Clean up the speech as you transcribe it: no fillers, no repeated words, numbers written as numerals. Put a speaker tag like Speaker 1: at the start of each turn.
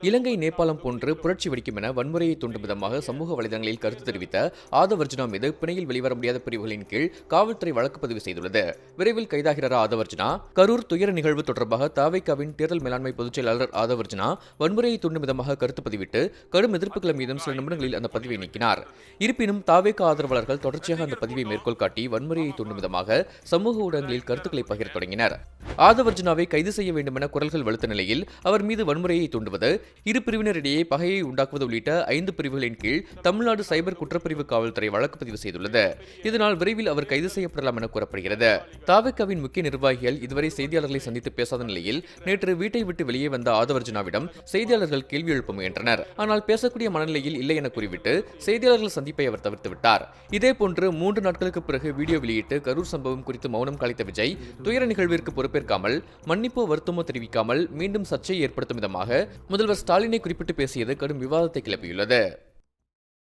Speaker 1: இலங்கை, நேபாளம் போன்று புரட்சி வெடிக்கும் என வன்முறையை தூண்டும் விதமாக சமூக வலைதளங்களில் கருத்து தெரிவித்த ஆதவர்ஜுனா மீது பிணையில் வெளிவர முடியாத பிரிவுகளின் கீழ் காவல்துறை வழக்கு பதிவு செய்துள்ளது. விரைவில் கைதாகிறாரா ஆதவர்ஜுனா? கரூர் துயர நிகழ்வு தொடர்பாக தவிகவின் தேர்தல் மேலாண்மை பொதுச் செயலாளர் ஆதவர்ஜுனா வன்முறையை தூண்டும் விதமாக கருத்து பதிவிட்டு கடும் எதிர்ப்புகள் மீதும் சில நிமிடங்களில் அந்த பதிவை நீக்கினார். இருப்பினும் தவிக ஆதரவாளர்கள் தொடர்ச்சியாக அந்த பதிவை மேற்கோள் காட்டி வன்முறையை தூண்டும் விதமாக சமூக ஊடகங்களில் கருத்துக்களை பகிர தொடங்கினர். ஆதவர்ஜுனாவை கைது செய்ய வேண்டும் என குரல்கள் வலுத்த நிலையில் அவர் மீது வன்முறையை தூண்டுவது, இரு பிரிவினரிடையே பகையை உண்டாக்குவது உள்ளிட்ட 5 பிரிவுகளின் கீழ் தமிழ்நாடு சைபர் குற்றப்பிரிவு காவல்துறை வழக்கு பதிவு செய்துள்ளது. இதனால் விரைவில் அவர் கைது செய்யப்படலாம் என கூறப்படுகிறது. தவிகவின் முக்கிய நிர்வாகிகள் இதுவரை செய்தியாளர்களை சந்தித்து பேசாத நிலையில் நேற்று வீட்டை விட்டு வெளியே வந்த ஆதவர்ஜுனாவிடம் செய்தியாளர்கள் கேள்வி எழுப்ப முயன்றனர். ஆனால் பேசக்கூடிய மனநிலையில் இல்லை என கூறிவிட்டு செய்தியாளர்கள் சந்திப்பை அவர் தவிர்த்துவிட்டார். இதேபோன்று 3 நாட்களுக்கு பிறகு வீடியோ வெளியிட்டு கரூர் சம்பவம் குறித்து மௌனம் கலைத்த விஜய் துயர நிகழ்விற்கு பொறுப்பேற்காமல் மன்னிப்போ வருத்தமோ தெரிவிக்காமல் மீண்டும் சர்ச்சையை ஏற்படுத்தும் விதமாக முதல்வர் ஸ்டாலினை குறிப்பிட்டு பேசியது கடும் விவாதத்தை கிளப்பியுள்ளது.